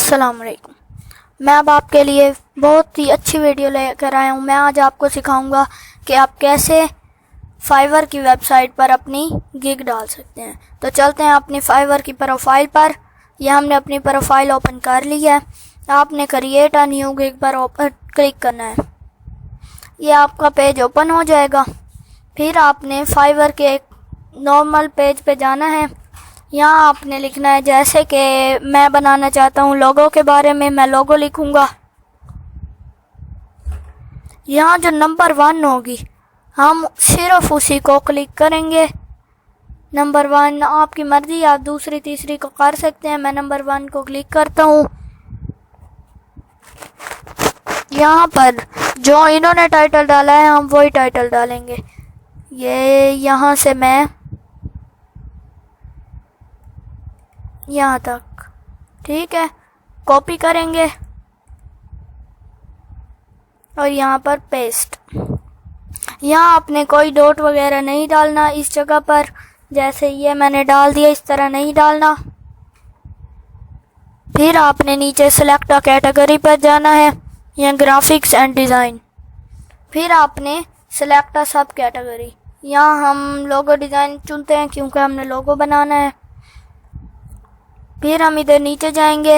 अस्सलाम वालेकुम। मैं अब आपके लिए बहुत ही अच्छी वीडियो लेकर आया हूँ। मैं आज आपको सिखाऊंगा कि आप कैसे फाइवर की वेबसाइट पर अपनी गिग डाल सकते हैं। तो चलते हैं अपनी फाइवर की प्रोफाइल पर। यह हमने अपनी प्रोफाइल ओपन कर ली है। आपने क्रिएट अ न्यू गिग पर ओपन क्लिक करना है। यह आपका पेज ओपन हो जाएगा। फिर आपने फाइवर के एक नॉर्मल पेज पे जाना है। यहाँ आपने लिखना है, जैसे कि मैं बनाना चाहता हूँ लोगो के बारे में, मैं लोगो लिखूँगा। यहाँ जो नंबर 1 होगी हम सिर्फ उसी को क्लिक करेंगे। नंबर 1 आपकी मर्जी, आप दूसरी तीसरी को कर सकते हैं। मैं नंबर 1 को क्लिक करता हूँ। यहाँ पर जो इन्होंने टाइटल डाला है हम वही टाइटल डालेंगे। ये यहाँ से मैं यहाँ तक, ठीक है, कॉपी करेंगे और यहाँ पर पेस्ट। यहाँ आपने कोई डॉट वगैरह नहीं डालना इस जगह पर, जैसे ये मैंने डाल दिया, इस तरह नहीं डालना। फिर आपने नीचे सेलेक्ट अ कैटेगरी पर जाना है, या ग्राफिक्स एंड डिज़ाइन। फिर आपने सेलेक्ट अ सब कैटेगरी। यहाँ हम लोगो डिज़ाइन चुनते हैं क्योंकि हमने लोगो बनाना है। फिर हम इधर नीचे जाएंगे।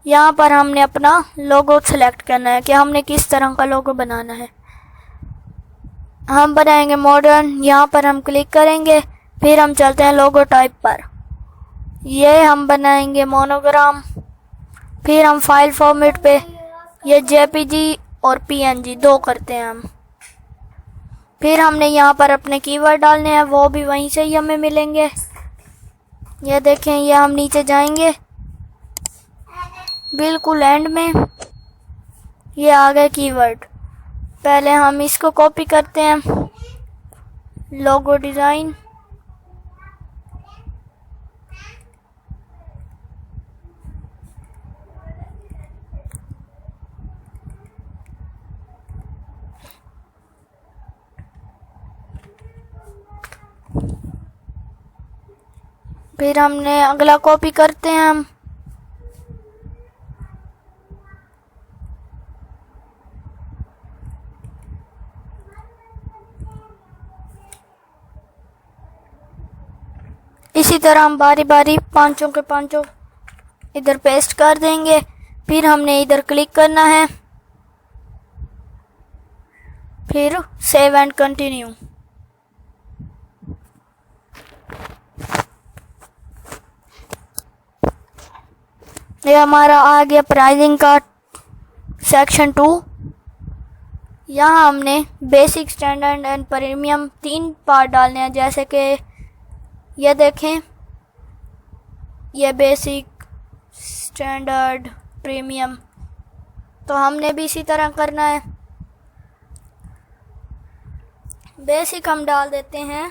यहाँ पर हमने अपना लोगो सेलेक्ट करना है कि हमने किस तरह का लोगो बनाना है। हम बनाएंगे मॉडर्न। यहाँ पर हम क्लिक करेंगे। फिर हम चलते हैं लोगो टाइप पर। ये हम बनाएंगे मोनोग्राम। फिर हम फाइल फॉर्मेट पे ये जेपीजी और पीएनजी 2 करते हैं हम। फिर हमने यहाँ पर अपने कीवर्ड डालने हैं, वो भी वहीं से ही हमें मिलेंगे। ये देखें, ये हम नीचे जाएंगे, बिल्कुल एंड में ये आ गए कीवर्ड। पहले हम इसको कॉपी करते हैं, लोगो डिज़ाइन। फिर हमने अगला कॉपी करते हैं हम। इसी तरह हम बारी बारी पांचों के पांचों इधर पेस्ट कर देंगे। फिर हमने इधर क्लिक करना है, फिर सेव एंड कंटिन्यू। ये हमारा आ गया प्राइसिंग का सेक्शन 2। यहाँ हमने basic, standard and premium 3 part डालने हैं। जैसे कि ये देखें, ये बेसिक, स्टैंडर्ड, प्रीमियम, तो हमने भी इसी तरह करना है। बेसिक हम डाल देते हैं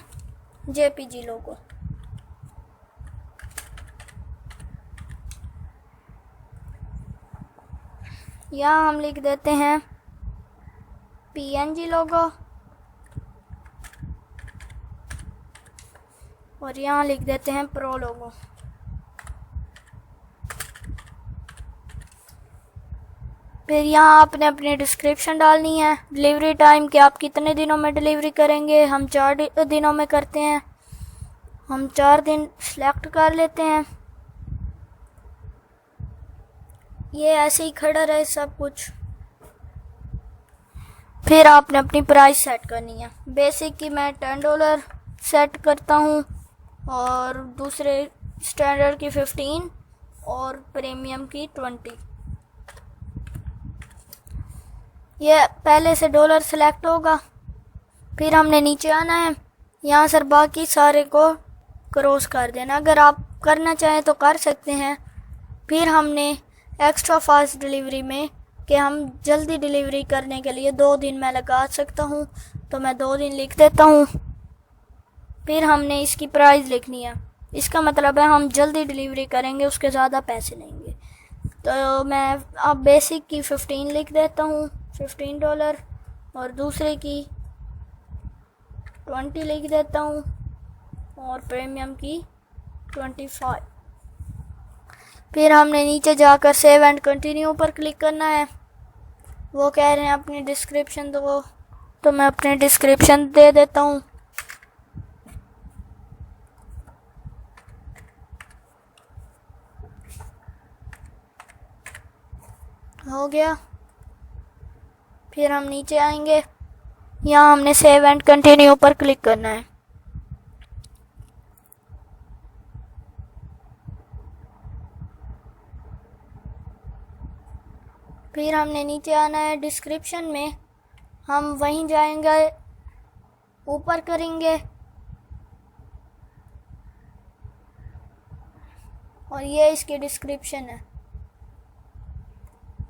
जेपीजी लोगो। यहाँ हम लिख देते हैं पीएनजी लोगो और यहाँ लिख देते हैं प्रो लोगो। फिर यहाँ आपने अपनी डिस्क्रिप्शन डालनी है, डिलीवरी टाइम कि आप कितने दिनों में डिलीवरी करेंगे। हम 4 दिनों में करते हैं। हम 4 दिन सेलेक्ट कर लेते हैं। ये ऐसे ही खड़ा रहे सब कुछ। फिर आपने अपनी प्राइस सेट करनी है। बेसिक की मैं $10 सेट करता हूँ और दूसरे स्टैंडर्ड की 15 और प्रीमियम की 20। ये पहले से डॉलर सेलेक्ट होगा। फिर हमने नीचे आना है, यहाँ सर बाकी सारे को क्रॉस कर देना। अगर आप करना चाहें तो कर सकते हैं। फिर हमने एक्स्ट्रा फास्ट डिलीवरी में कि हम जल्दी डिलीवरी करने के लिए 2 दिन मैं लगा सकता हूँ, तो मैं 2 दिन लिख देता हूँ। फिर हमने इसकी प्राइस लिखनी है। इसका मतलब है हम जल्दी डिलीवरी करेंगे, उसके ज़्यादा पैसे लेंगे। तो मैं अब बेसिक की 15 लिख देता हूँ, $15, और दूसरे की 20 लिख देता हूँ और प्रीमियम की 25। फिर हमने नीचे जाकर सेव एंड कंटिन्यू पर क्लिक करना है। वो कह रहे हैं अपनी डिस्क्रिप्शन दो, तो मैं अपनी डिस्क्रिप्शन दे देता हूँ। हो गया। फिर हम नीचे आएंगे, यहाँ हमने सेव एंड कंटिन्यू पर क्लिक करना है। फिर हमने नीचे आना है, डिस्क्रिप्शन में हम वहीं जाएंगे, ऊपर करेंगे और ये इसकी डिस्क्रिप्शन है।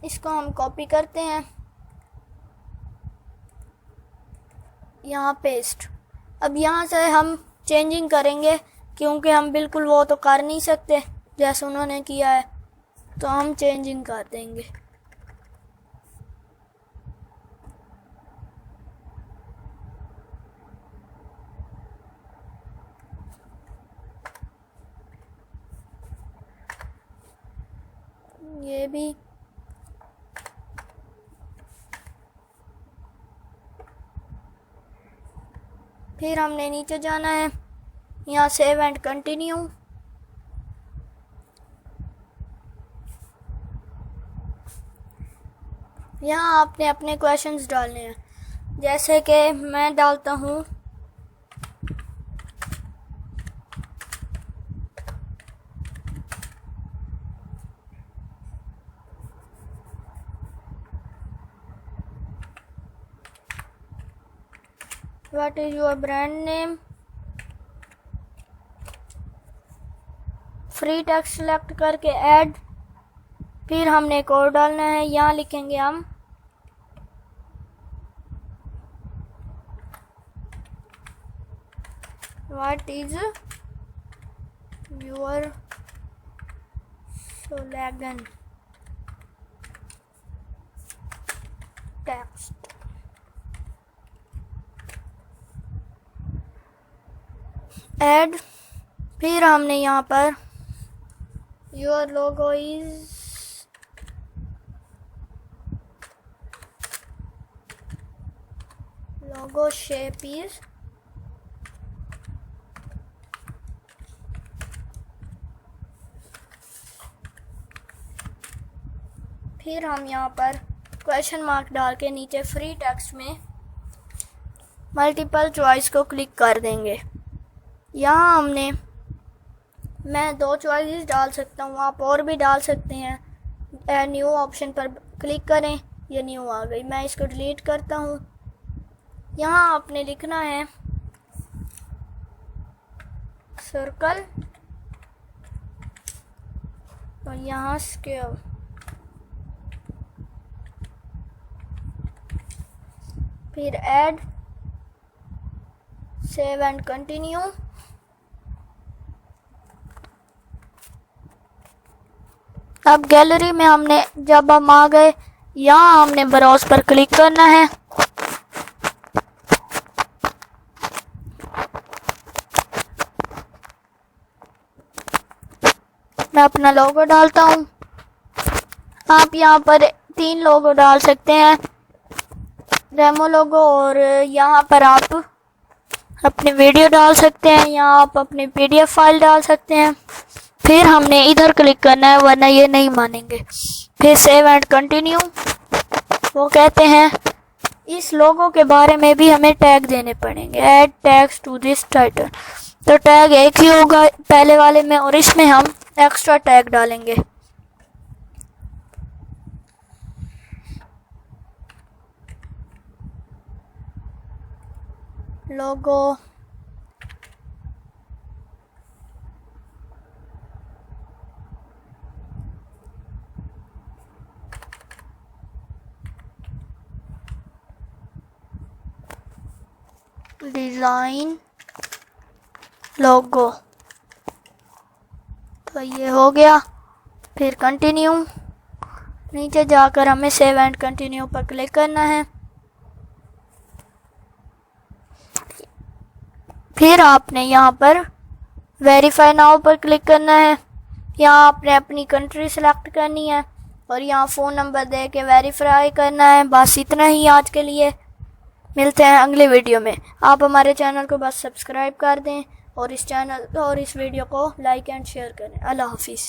इसको हम कॉपी करते हैं, यहाँ पेस्ट। अब यहाँ से हम चेंजिंग करेंगे, क्योंकि हम बिल्कुल वो तो कर नहीं सकते जैसे उन्होंने किया है, तो हम चेंजिंग कर देंगे। ये भी फिर हमने नीचे जाना है, यहाँ सेव एंड कंटिन्यू। यहाँ आपने अपने क्वेश्चंस डालने हैं, जैसे कि मैं डालता हूँ what is your brand name. Free text select करके ऐड। फिर हमने कोड डालना है, यहाँ लिखेंगे हम what is your slogan text. Add. फिर हमने यहाँ per your logo is logo shape is फिर हम यहाँ पर क्वेश्चन मार्क डाल के नीचे फ्री टेक्स्ट में मल्टीपल चॉइस को क्लिक कर देंगे। यहाँ हमने मैं 2 चॉइसेस डाल सकता हूँ, आप और भी डाल सकते हैं। न्यू ऑप्शन पर क्लिक करें, ये न्यू आ गई। मैं इसको डिलीट करता हूँ। यहाँ आपने लिखना है सर्कल और यहाँ स्क्वायर। फिर ऐड, सेव एंड कंटिन्यू। अब गैलरी में हमने जब हम आ गए, यहाँ हमने ब्राउज पर क्लिक करना है। मैं अपना लोगो डालता हूँ। आप यहाँ पर 3 लोगो डाल सकते हैं, डेमो लोगो, और यहाँ पर आप अपनी वीडियो डाल सकते हैं, यहाँ आप अपनी PDF फाइल डाल सकते हैं। फिर हमने इधर क्लिक करना है, वरना ये नहीं मानेंगे। फिर सेव एंड कंटिन्यू। वो कहते हैं इस लोगो के बारे में भी हमें टैग देने पड़ेंगे, add tags to this title. तो टैग एक ही होगा पहले वाले में, और इसमें हम एक्स्ट्रा टैग डालेंगे। लोगो डिज़ाइन लोगो, तो ये हो गया। फिर कंटिन्यू। नीचे जाकर हमें सेव एंड कंटिन्यू पर क्लिक करना है। फिर आपने यहाँ पर वेरीफाई नाउ पर क्लिक करना है। यहाँ आपने अपनी कंट्री सेलेक्ट करनी है और यहाँ फ़ोन नंबर दे के वेरीफाई करना है। बस इतना ही आज के लिए, मिलते हैं अगले वीडियो में। आप हमारे चैनल को बस सब्सक्राइब कर दें और इस वीडियो को लाइक एंड शेयर करें। अल्लाह हाफिज़।